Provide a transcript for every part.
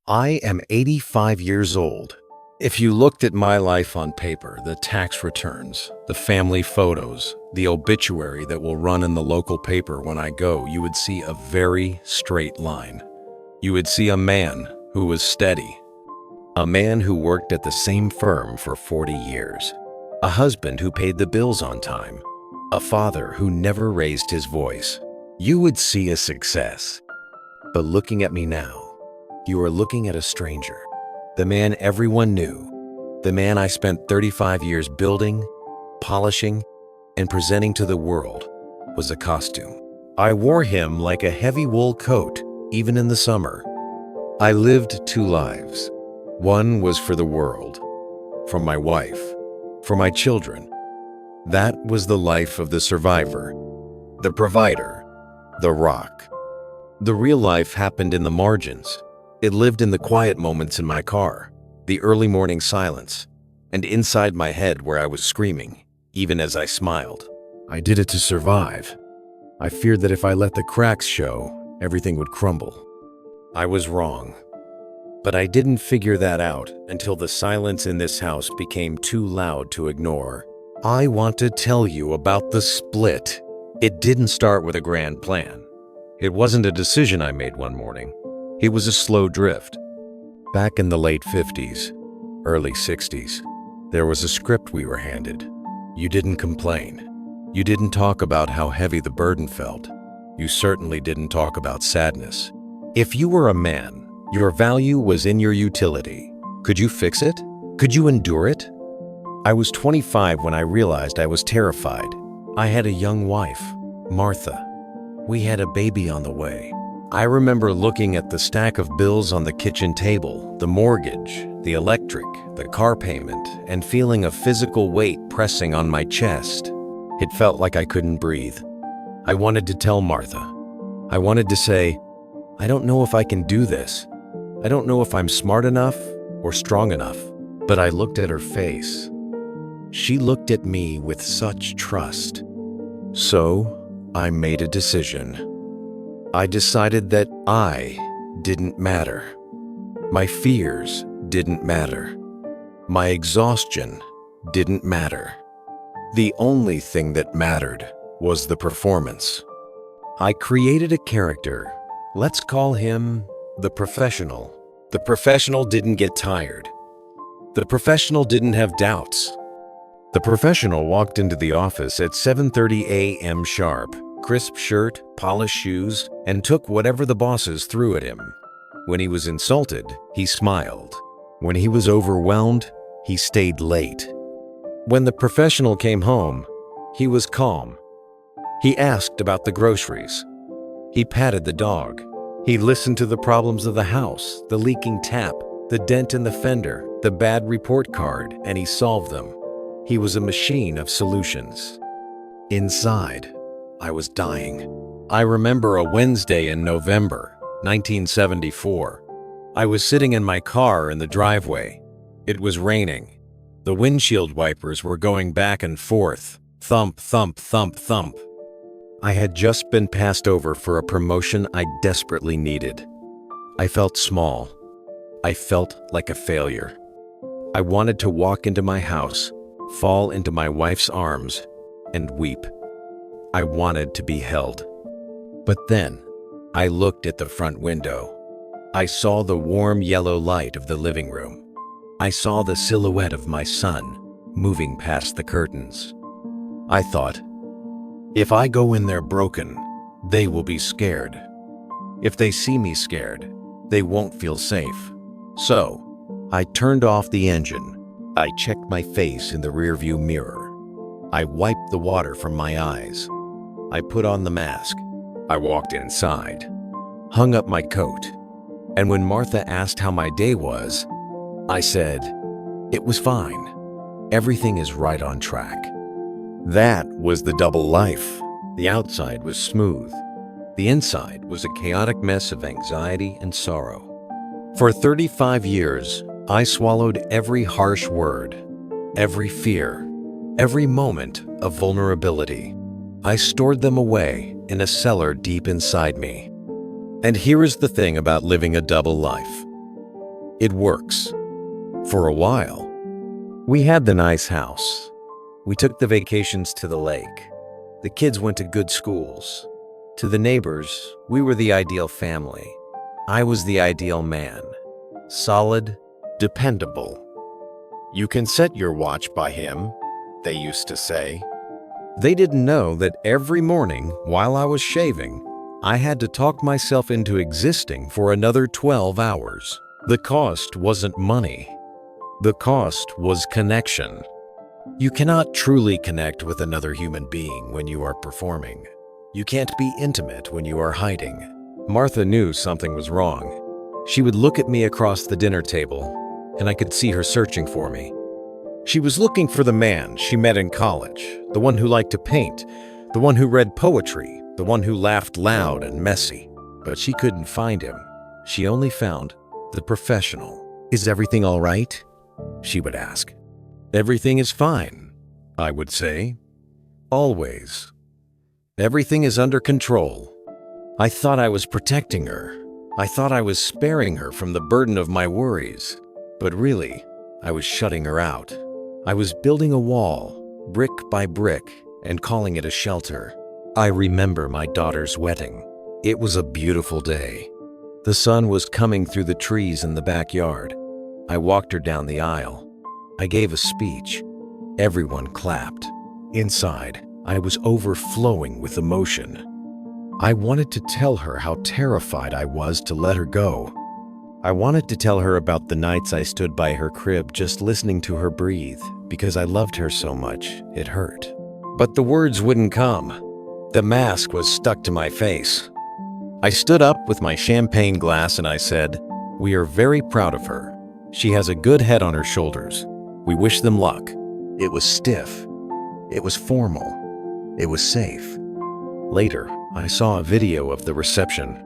I am 85 years old. If you looked at my life on paper, the tax returns, the family photos, the obituary that will run in the local paper when I go, you would see a very straight line. You would see a man who was steady, a man who worked at the same firm for 40 years, a husband who paid the bills on time, a father who never raised his voice. You would see a success. But looking at me now, you are looking at a stranger. The man everyone knew. The man I spent 35 years building, polishing, and presenting to the world was a costume. I wore him like a heavy wool coat, even in the summer. I lived two lives. One was for the world, for my wife, for my children. That was the life of the survivor, the provider, the rock. The real life happened in the margins. It lived in the quiet moments in my car, the early morning silence, and inside my head where I was screaming, even as I smiled. I did it to survive. I feared that if I let the cracks show, everything would crumble. I was wrong. But I didn't figure that out until the silence in this house became too loud to ignore. I want to tell you about the split. It didn't start with a grand plan. It wasn't a decision I made one morning. It was a slow drift. Back in the late 50s, early 60s, there was a script we were handed. You didn't complain. You didn't talk about how heavy the burden felt. You certainly didn't talk about sadness. If you were a man, your value was in your utility. Could you fix it? Could you endure it? I was 25 when I realized I was terrified. I had a young wife, Martha. We had a baby on the way. I remember looking at the stack of bills on the kitchen table, the mortgage, the electric, the car payment, and feeling a physical weight pressing on my chest. It felt like I couldn't breathe. I wanted to tell Martha. I wanted to say, I don't know if I can do this. I don't know if I'm smart enough or strong enough. But I looked at her face. She looked at me with such trust. So I made a decision. I decided that I didn't matter. My fears didn't matter. My exhaustion didn't matter. The only thing that mattered was the performance. I created a character. Let's call him the professional. The professional didn't get tired. The professional didn't have doubts. The professional walked into the office at 7:30 a.m. sharp. Crisp shirt, polished shoes, and took whatever the bosses threw at him. When he was insulted, he smiled. When he was overwhelmed, he stayed late. When the professional came home, he was calm. He asked about the groceries. He patted the dog. He listened to the problems of the house, the leaking tap, the dent in the fender, the bad report card, and he solved them. He was a machine of solutions. Inside, I was dying. I remember a Wednesday in November, 1974. I was sitting in my car in the driveway. It was raining. The windshield wipers were going back and forth. Thump, thump, thump, thump. I had just been passed over for a promotion I desperately needed. I felt small. I felt like a failure. I wanted to walk into my house, fall into my wife's arms, and weep. I wanted to be held. But then, I looked at the front window. I saw the warm yellow light of the living room. I saw the silhouette of my son moving past the curtains. I thought, if I go in there broken, they will be scared. If they see me scared, they won't feel safe. So, I turned off the engine. I checked my face in the rearview mirror. I wiped the water from my eyes. I put on the mask. I walked inside, hung up my coat, and when Martha asked how my day was, I said, it was fine. Everything is right on track. That was the double life. The outside was smooth. The inside was a chaotic mess of anxiety and sorrow. For 35 years, I swallowed every harsh word, every fear, every moment of vulnerability. I stored them away in a cellar deep inside me. And here is the thing about living a double life. It works. For a while. We had the nice house. We took the vacations to the lake. The kids went to good schools. To the neighbors, we were the ideal family. I was the ideal man. Solid, dependable. You can set your watch by him, they used to say. They didn't know that every morning while I was shaving, I had to talk myself into existing for another 12 hours. The cost wasn't money. The cost was connection. You cannot truly connect with another human being when you are performing. You can't be intimate when you are hiding. Martha knew something was wrong. She would look at me across the dinner table, and I could see her searching for me. She was looking for the man she met in college, the one who liked to paint, the one who read poetry, the one who laughed loud and messy. But she couldn't find him. She only found the professional. "Is everything all right?" she would ask. "Everything is fine," I would say. Always. Everything is under control. I thought I was protecting her. I thought I was sparing her from the burden of my worries. But really, I was shutting her out. I was building a wall, brick by brick, and calling it a shelter. I remember my daughter's wedding. It was a beautiful day. The sun was coming through the trees in the backyard. I walked her down the aisle. I gave a speech. Everyone clapped. Inside, I was overflowing with emotion. I wanted to tell her how terrified I was to let her go. I wanted to tell her about the nights I stood by her crib just listening to her breathe because I loved her so much it hurt. But the words wouldn't come. The mask was stuck to my face. I stood up with my champagne glass and I said, "We are very proud of her. She has a good head on her shoulders. We wish them luck." It was stiff. It was formal. It was safe. Later, I saw a video of the reception.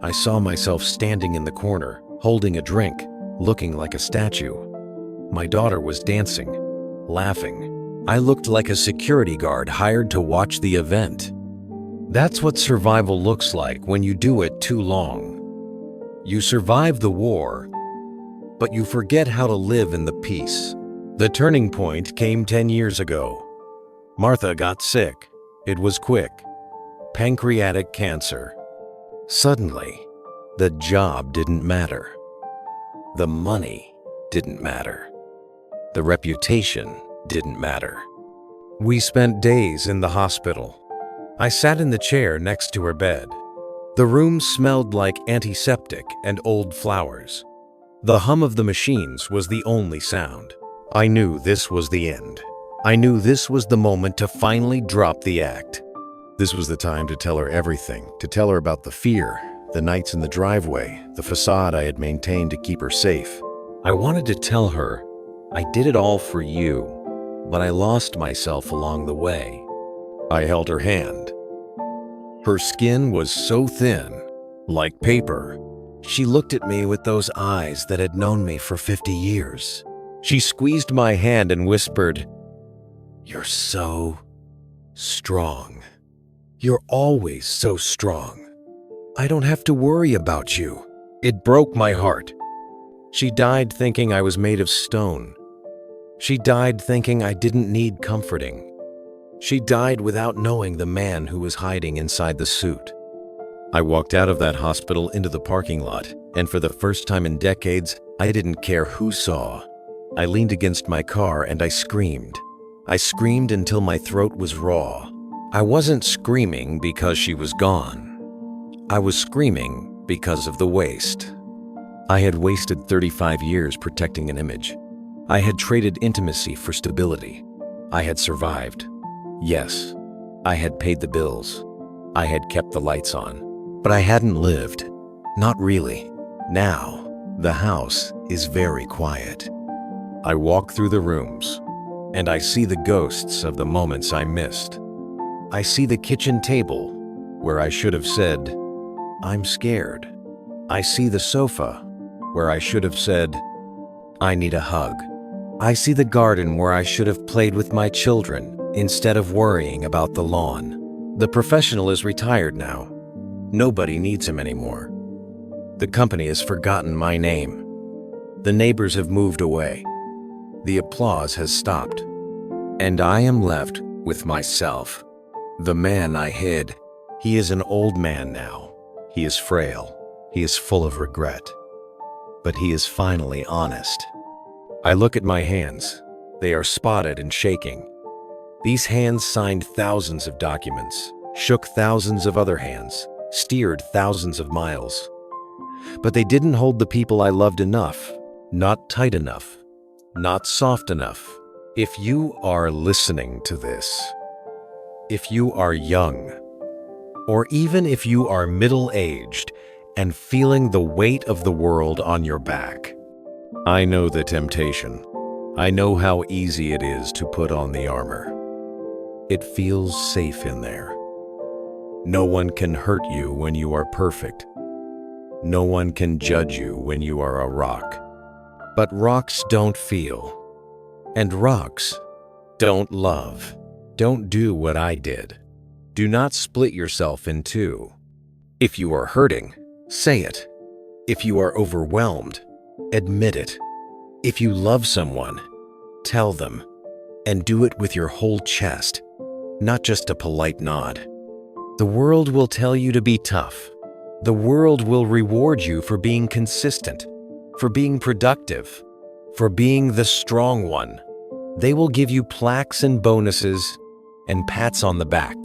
I saw myself standing in the corner, holding a drink, looking like a statue. My daughter was dancing, laughing. I looked like a security guard hired to watch the event. That's what survival looks like when you do it too long. You survive the war, but you forget how to live in the peace. The turning point came 10 years ago. Martha got sick. It was quick. Pancreatic cancer. Suddenly, the job didn't matter. The money didn't matter. The reputation didn't matter. We spent days in the hospital. I sat in the chair next to her bed. The room smelled like antiseptic and old flowers. The hum of the machines was the only sound. I knew this was the end. I knew this was the moment to finally drop the act. This was the time to tell her everything, to tell her about the fear, the nights in the driveway, the facade I had maintained to keep her safe. I wanted to tell her, I did it all for you, but I lost myself along the way. I held her hand. Her skin was so thin, like paper. She looked at me with those eyes that had known me for 50 years. She squeezed my hand and whispered, "You're so strong. You're always so strong. I don't have to worry about you." It broke my heart. She died thinking I was made of stone. She died thinking I didn't need comforting. She died without knowing the man who was hiding inside the suit. I walked out of that hospital into the parking lot, and for the first time in decades, I didn't care who saw. I leaned against my car and I screamed. I screamed until my throat was raw. I wasn't screaming because she was gone. I was screaming because of the waste. I had wasted 35 years protecting an image. I had traded intimacy for stability. I had survived. Yes, I had paid the bills. I had kept the lights on. But I hadn't lived. Not really. Now, the house is very quiet. I walk through the rooms, and I see the ghosts of the moments I missed. I see the kitchen table, where I should have said, "I'm scared." I see the sofa, where I should have said, "I need a hug." I see the garden where I should have played with my children instead of worrying about the lawn. The professional is retired now. Nobody needs him anymore. The company has forgotten my name. The neighbors have moved away. The applause has stopped. And I am left with myself. The man I hid. He is an old man now. He is frail. He is full of regret. But he is finally honest. I look at my hands. They are spotted and shaking. These hands signed thousands of documents, shook thousands of other hands, steered thousands of miles. But they didn't hold the people I loved enough, not tight enough, not soft enough. If you are listening to this, if you are young, or even if you are middle-aged and feeling the weight of the world on your back, I know the temptation. I know how easy it is to put on the armor. It feels safe in there. No one can hurt you when you are perfect. No one can judge you when you are a rock. But rocks don't feel. And rocks don't love. Don't do what I did. Do not split yourself in two. If you are hurting, say it. If you are overwhelmed, admit it. If you love someone, tell them. And do it with your whole chest, not just a polite nod. The world will tell you to be tough. The world will reward you for being consistent, for being productive, for being the strong one. They will give you plaques and bonuses and pats on the back.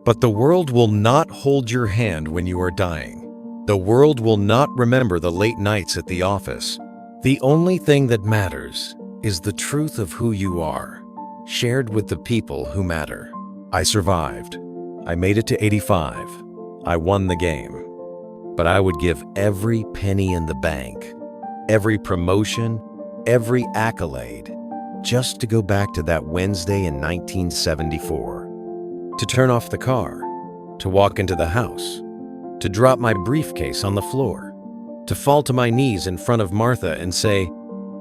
But the world will not hold your hand when you are dying. The world will not remember the late nights at the office. The only thing that matters is the truth of who you are, shared with the people who matter. I survived. I made it to 85. I won the game. But I would give every penny in the bank, every promotion, every accolade, just to go back to that Wednesday in 1974, to turn off the car, to walk into the house, to drop my briefcase on the floor, to fall to my knees in front of Martha and say,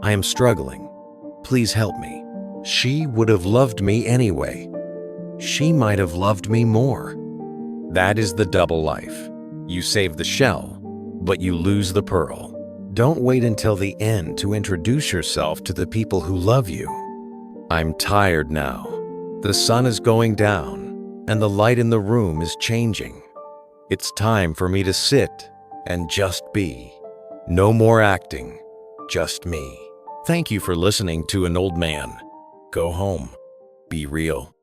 "I am struggling. Please help me." She would have loved me anyway. She might have loved me more. That is the double life. You save the shell, but you lose the pearl. Don't wait until the end to introduce yourself to the people who love you. I'm tired now. The sun is going down, and the light in the room is changing. It's time for me to sit and just be. No more acting, just me. Thank you for listening to An Old Man. Go home. Be real.